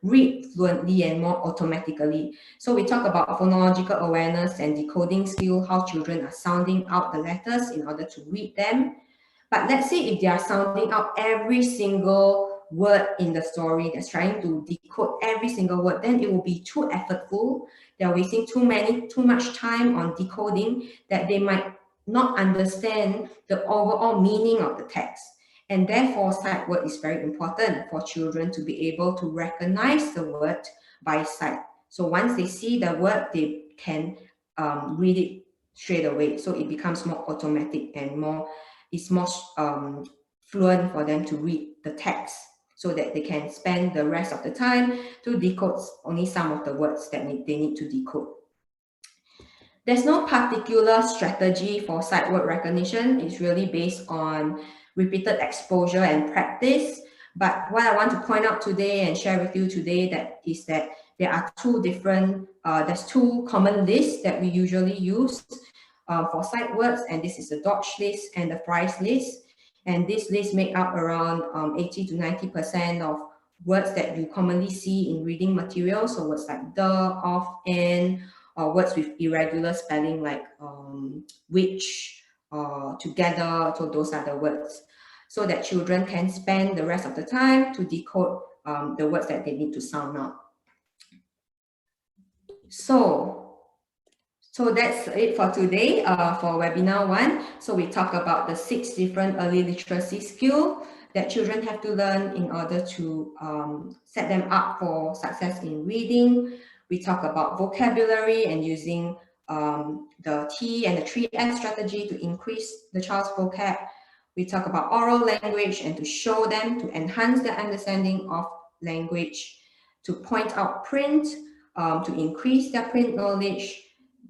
read fluently and more automatically. So we talk about phonological awareness and decoding skill, how children are sounding out the letters in order to read them. But let's say if they are sounding out every single word in the story, that's trying to decode every single word, then it will be too effortful. They're wasting too much time on decoding that they might not understand the overall meaning of the text. And therefore, sight word is very important for children to be able to recognize the word by sight. So once they see the word, they can read it straight away. So it becomes more automatic and it's more fluent for them to read the text, so that they can spend the rest of the time to decode only some of the words that they need to decode. There's no particular strategy for sight word recognition. It's really based on repeated exposure and practice. But what I want to point out today and share with you today is that there are there's two common lists that we usually use for sight words, and this is the Dodge list and the Fry's list. And this list make up around 80 to 90% of words that you commonly see in reading materials. So words like the, of, and, or words with irregular spelling like which, together. So those are the words, so that children can spend the rest of the time to decode the words that they need to sound out. So that's it for today for webinar 1. So we talk about the 6 different early literacy skills that children have to learn in order to set them up for success in reading. We talk about vocabulary and using the T and the 3S strategy to increase the child's vocab. We talk about oral language and to show them, to enhance their understanding of language, to point out print, to increase their print knowledge,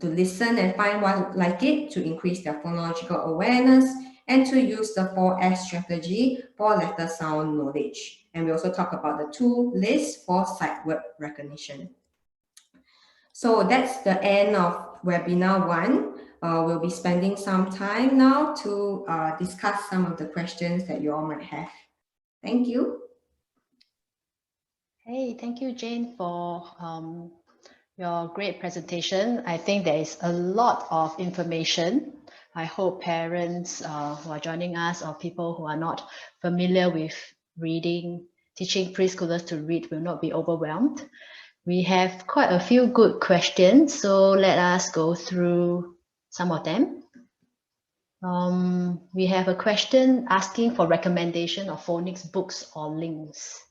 to listen and find what like it, to increase their phonological awareness, and to use the 4S strategy for letter sound knowledge. And we also talk about the 2 lists for sight word recognition. So that's the end of webinar 1. We'll be spending some time now to discuss some of the questions that you all might have. Thank you. Hey, thank you, Jayne, for your great presentation. I think there is a lot of information. I hope parents who are joining us or people who are not familiar with reading, teaching preschoolers to read will not be overwhelmed. We have quite a few good questions, so let us go through some of them. We have a question asking for recommendation of phonics books or links.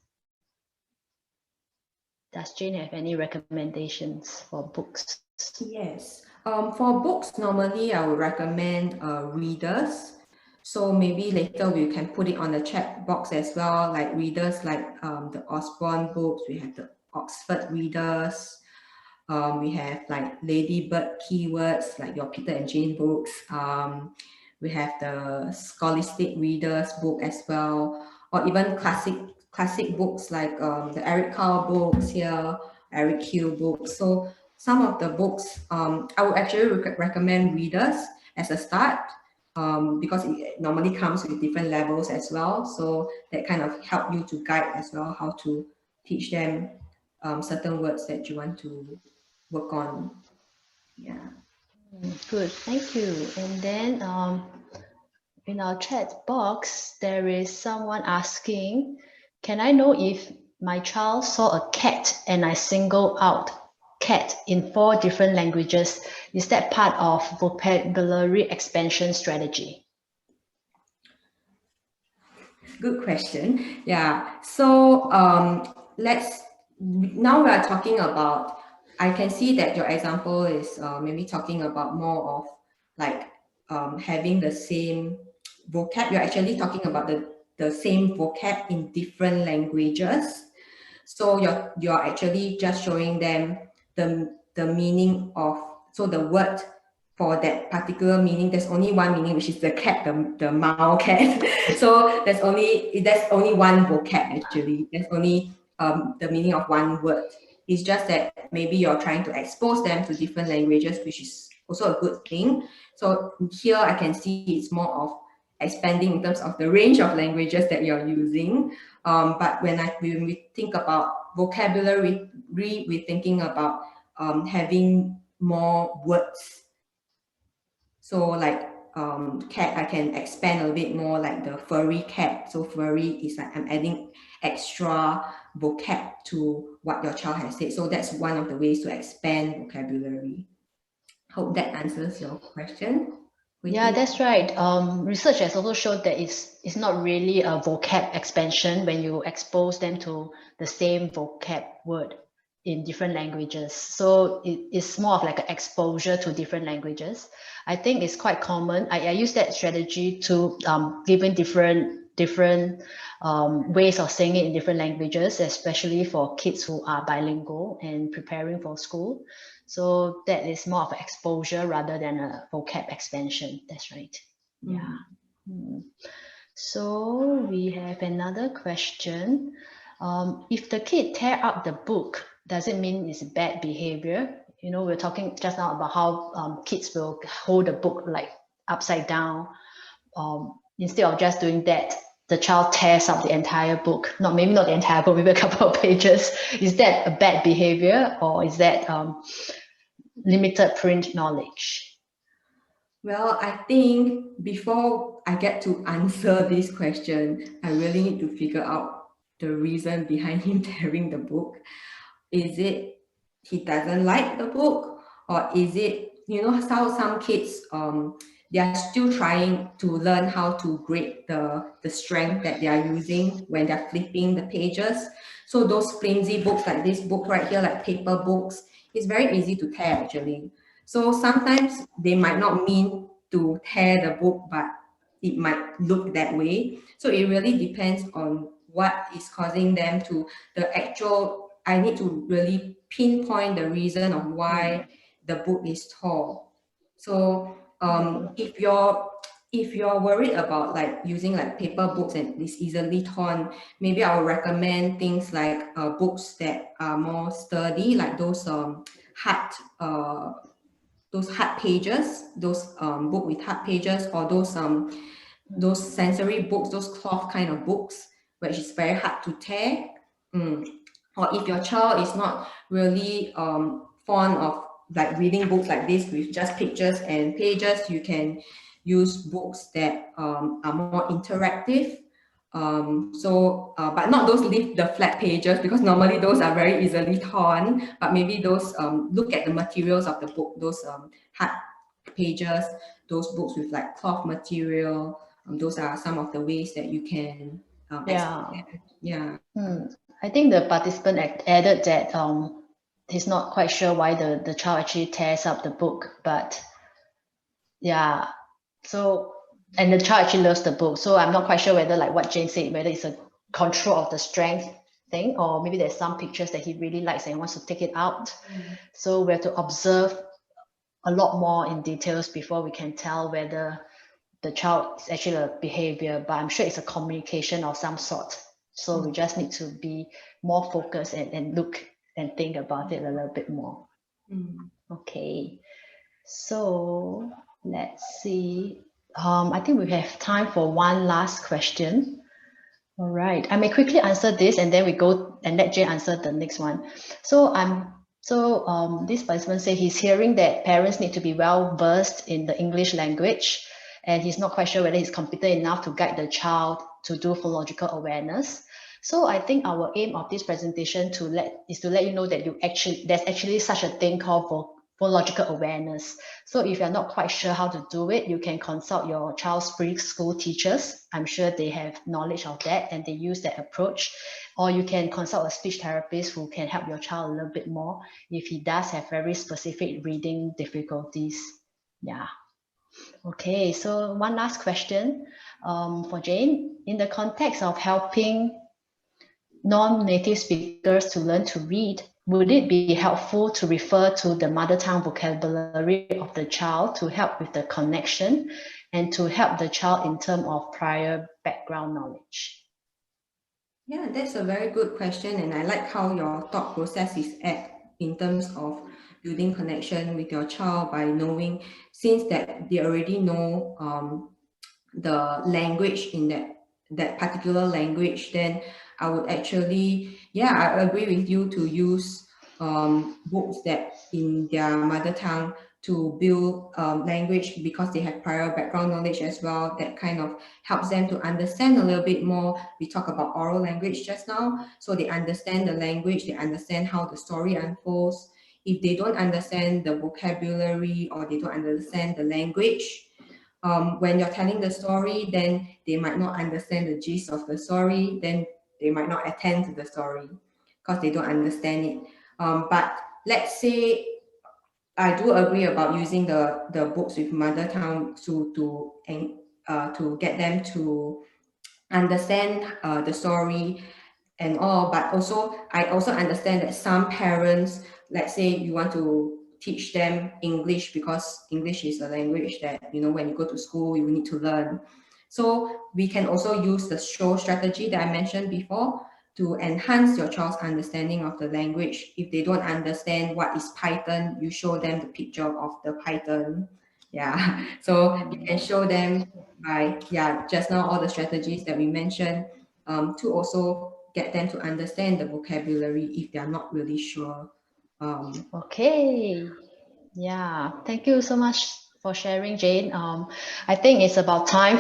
Does Jayne have any recommendations for books? Yes. For books, normally I would recommend readers. So maybe later we can put it on the chat box as well, like readers like the Osborne books. We have the Oxford readers. We have like Ladybird keywords, like your Peter and Jane books. We have the Scholastic readers book as well, or even classic books like the Eric Carle books here, Eric Hill books. So some of the books, I would actually recommend readers as a start, because it normally comes with different levels as well. So that kind of help you to guide as well how to teach them certain words that you want to work on. Yeah. Good, thank you. And then in our chat box, there is someone asking, can I know if my child saw a cat and I single out cat in 4 different languages? Is that part of vocabulary expansion strategy? Good question. Yeah. So now we are talking about, I can see that your example is maybe talking about more of like having the same vocab. You're actually talking about the same vocab in different languages. So you're actually just showing them the meaning of, so the word for that particular meaning, there's only one meaning, which is the cat, the Mao cat. So there's only one vocab actually. There's only the meaning of one word. It's just that maybe you're trying to expose them to different languages, which is also a good thing. So here I can see it's more of expanding in terms of the range of languages that you're using. But when we think about vocabulary, we're thinking about having more words. So like cat, I can expand a bit more, like the furry cat. So furry is like I'm adding extra vocab to what your child has said. So that's one of the ways to expand vocabulary. Hope that answers your question. Yeah, Waiting. that's right. Research has also showed that it's not really a vocab expansion when you expose them to the same vocab word in different languages. So it's more of like an exposure to different languages. I think it's quite common. I use that strategy to given different ways of saying it in different languages, especially for kids who are bilingual and preparing for school. So that is more of an exposure rather than a vocab expansion. That's right. Yeah. So we have another question. If the kid tear up the book, does it mean it's bad behavior? You know, we're talking just now about how kids will hold the book like upside down. Instead of just doing that, the child tears up the entire book. Maybe not the entire book, maybe a couple of pages. Is that a bad behavior, or is that limited print knowledge? Well, I think before I get to answer this question, I really need to figure out the reason behind him tearing the book. Is it he doesn't like the book, or is it, you know, how some kids they are still trying to learn how to grade the strength that they are using when they're flipping the pages. So those flimsy books like this book right here, like paper books, it's very easy to tear actually. So sometimes they might not mean to tear the book, but it might look that way. So it really depends on what is causing them to the actual. I need to really pinpoint the reason of why the book is tall. So if you're worried about like using like paper books and it's easily torn, maybe I will recommend things like books that are more sturdy, like those hard pages, those book with hard pages, or those sensory books, those cloth kind of books, which is very hard to tear. Or if your child is not really fond of like reading books like this with just pictures and pages, you can use books that are more interactive. But not those leave the flat pages, because normally those are very easily torn. But maybe those look at the materials of the book, those hard pages, those books with like cloth material. Those are some of the ways that you can Yeah. I think the participant added that he's not quite sure why the child actually tears up the book, but yeah, so, and the child actually loves the book. So I'm not quite sure whether, like what Jayne said, whether it's a control of the strength thing, or maybe there's some pictures that he really likes and wants to take it out. So we have to observe a lot more in details before we can tell whether the child is actually a behavior, but I'm sure it's a communication of some sort. So we just need to be more focused and look and think about it a little bit more. Okay, so let's see. I think we have time for one last question. All right, I may quickly answer this and then we go and let Jayne answer the next one. This participant say he's hearing that parents need to be well versed in the English language, and he's not quite sure whether he's competent enough to guide the child to do philological awareness. So I think our aim of this presentation is to let you know that there's actually such a thing called philological awareness. So if you're not quite sure how to do it, you can consult your child's preschool teachers. I'm sure they have knowledge of that and they use that approach. Or you can consult a speech therapist who can help your child a little bit more if he does have very specific reading difficulties. Yeah. Okay, so one last question for Jayne. In the context of helping non-native speakers to learn to read, would it be helpful to refer to the mother tongue vocabulary of the child to help with the connection and to help the child in terms of prior background knowledge? Yeah, that's a very good question, and I like how your thought process is in terms of building connection with your child by knowing, since that they already know the language in that that particular language, then I would actually, I agree with you to use books that in their mother tongue to build language, because they have prior background knowledge as well. That kind of helps them to understand a little bit more. We talk about oral language just now, so they understand the language, they understand how the story unfolds. If they don't understand the vocabulary or they don't understand the language, when you're telling the story, then they might not understand the gist of the story, then they might not attend to the story because they don't understand it. But let's say I do agree about using the books with mother tongue to get them to understand the story and all. But also, I also understand that some parents, let's say you want to teach them English, because English is a language that, when you go to school, you need to learn. So we can also use the show strategy that I mentioned before to enhance your child's understanding of the language. If they don't understand what is Python, you show them the picture of the Python. Yeah, so you can show them by, just now all the strategies that we mentioned, to also get them to understand the vocabulary if they are not really sure. Okay. Yeah, thank you so much for sharing, Jayne. I think it's about time